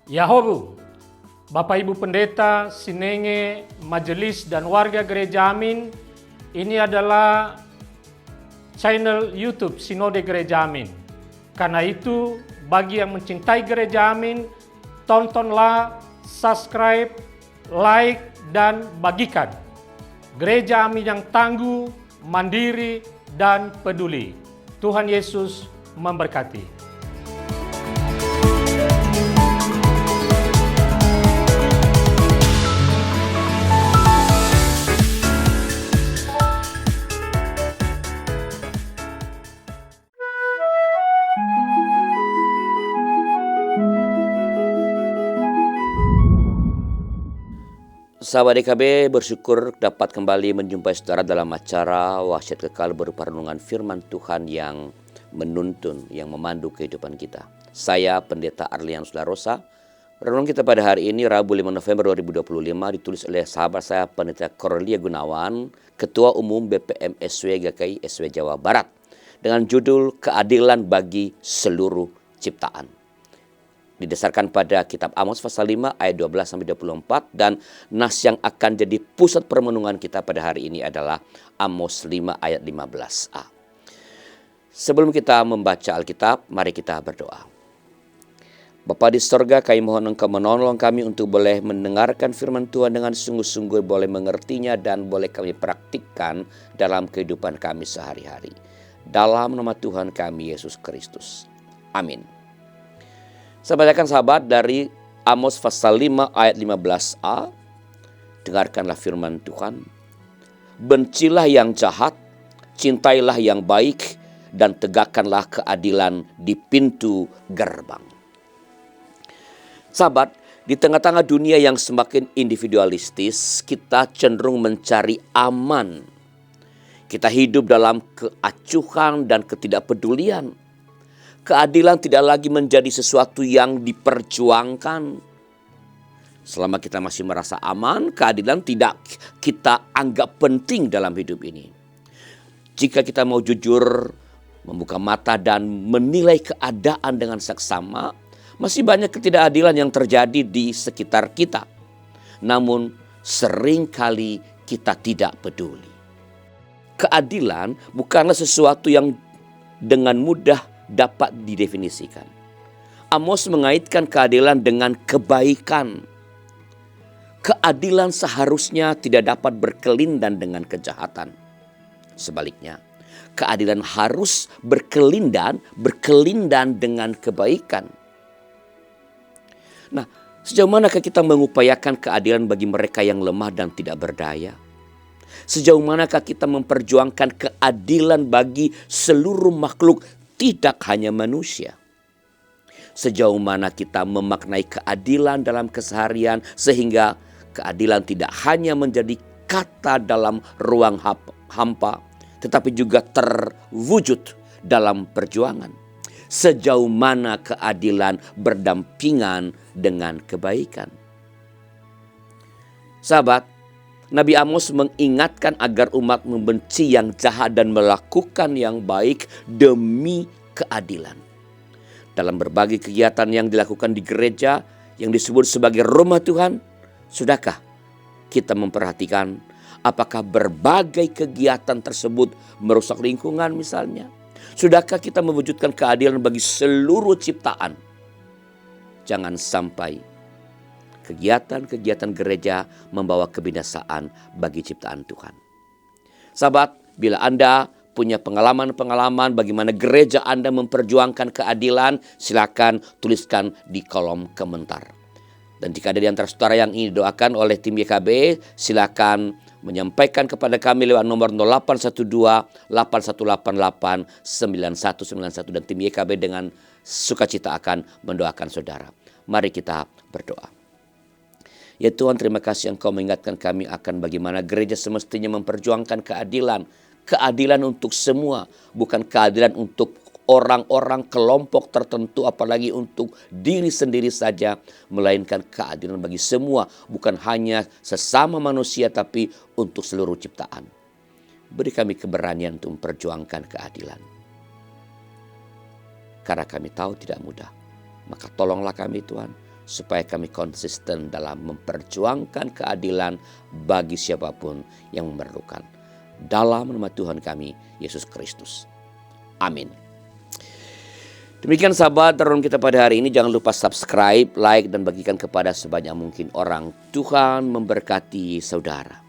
Yahobu, Bapak Ibu Pendeta, Sinenge, Majelis dan warga Gereja Amin, ini adalah channel YouTube Sinode Gereja Amin. Karena itu, bagi yang mencintai Gereja Amin, tontonlah, subscribe, like, dan bagikan. Gereja Amin yang tangguh, mandiri, dan peduli. Tuhan Yesus memberkati. Sahabat DKB, bersyukur dapat kembali menjumpai saudara dalam acara Wahsyat Kekal berupa renungan firman Tuhan yang menuntun, yang memandu kehidupan kita. Saya Pendeta Arlianus Larosa. Renungan kita pada hari ini Rabu 5 November 2025 ditulis oleh sahabat saya Pendeta Cornelia Gunawan, Ketua Umum BPM SW GKI SW Jawa Barat, dengan judul Keadilan bagi Seluruh Ciptaan. Didasarkan pada kitab Amos pasal 5 ayat 12-24 dan nas yang akan jadi pusat permenungan kita pada hari ini adalah Amos 5 ayat 15a. Sebelum kita membaca Alkitab, mari kita berdoa. Bapa di sorga, kami mohon Engkau menolong kami untuk boleh mendengarkan firman Tuhan dengan sungguh-sungguh, boleh mengertinya dan boleh kami praktikkan dalam kehidupan kami sehari-hari. Dalam nama Tuhan kami Yesus Kristus. Amin. Saya bacakan sahabat dari Amos pasal 5 ayat 15a. Dengarkanlah firman Tuhan. Bencilah yang jahat, cintailah yang baik, dan tegakkanlah keadilan di pintu gerbang. Sahabat, di tengah-tengah dunia yang semakin individualistis, kita cenderung mencari aman. Kita hidup dalam keacuhan dan ketidakpedulian. Keadilan tidak lagi menjadi sesuatu yang diperjuangkan. Selama kita masih merasa aman, keadilan tidak kita anggap penting dalam hidup ini. Jika kita mau jujur, membuka mata dan menilai keadaan dengan seksama, masih banyak ketidakadilan yang terjadi di sekitar kita. Namun seringkali kita tidak peduli. Keadilan bukanlah sesuatu yang dengan mudah dapat didefinisikan. Amos mengaitkan keadilan dengan kebaikan. Keadilan seharusnya tidak dapat berkelindan dengan kejahatan. Sebaliknya, keadilan harus berkelindan dengan kebaikan. Nah, sejauh manakah kita mengupayakan keadilan bagi mereka yang lemah dan tidak berdaya? Sejauh manakah kita memperjuangkan keadilan bagi seluruh makhluk, tidak hanya manusia? Sejauh mana kita memaknai keadilan dalam keseharian sehingga keadilan tidak hanya menjadi kata dalam ruang hampa, tetapi juga terwujud dalam perjuangan. Sejauh mana keadilan berdampingan dengan kebaikan. Sahabat, Nabi Amos mengingatkan agar umat membenci yang jahat dan melakukan yang baik demi keadilan. Dalam berbagai kegiatan yang dilakukan di gereja yang disebut sebagai rumah Tuhan, sudahkah kita memperhatikan apakah berbagai kegiatan tersebut merusak lingkungan misalnya? Sudahkah kita mewujudkan keadilan bagi seluruh ciptaan? Jangan sampai kegiatan-kegiatan gereja membawa kebinasaan bagi ciptaan Tuhan. Sahabat, bila Anda punya pengalaman-pengalaman bagaimana gereja Anda memperjuangkan keadilan, silakan tuliskan di kolom komentar. Dan jika ada di antara saudara yang ingin didoakan oleh tim YKB, silakan menyampaikan kepada kami lewat nomor 0812-8188-9191 dan tim YKB dengan sukacita akan mendoakan saudara. Mari kita berdoa. Ya Tuhan, terima kasih Engkau mengingatkan kami akan bagaimana gereja semestinya memperjuangkan keadilan. Keadilan untuk semua, bukan keadilan untuk orang-orang kelompok tertentu, apalagi untuk diri sendiri saja, melainkan keadilan bagi semua, bukan hanya sesama manusia, tapi untuk seluruh ciptaan. Beri kami keberanian untuk memperjuangkan keadilan. Karena kami tahu tidak mudah, maka tolonglah kami Tuhan, supaya kami konsisten dalam memperjuangkan keadilan bagi siapapun yang memerlukan. Dalam nama Tuhan kami, Yesus Kristus. Amin. Demikian sahabat renungan kita pada hari ini. Jangan lupa subscribe, like, dan bagikan kepada sebanyak mungkin orang. Tuhan memberkati saudara.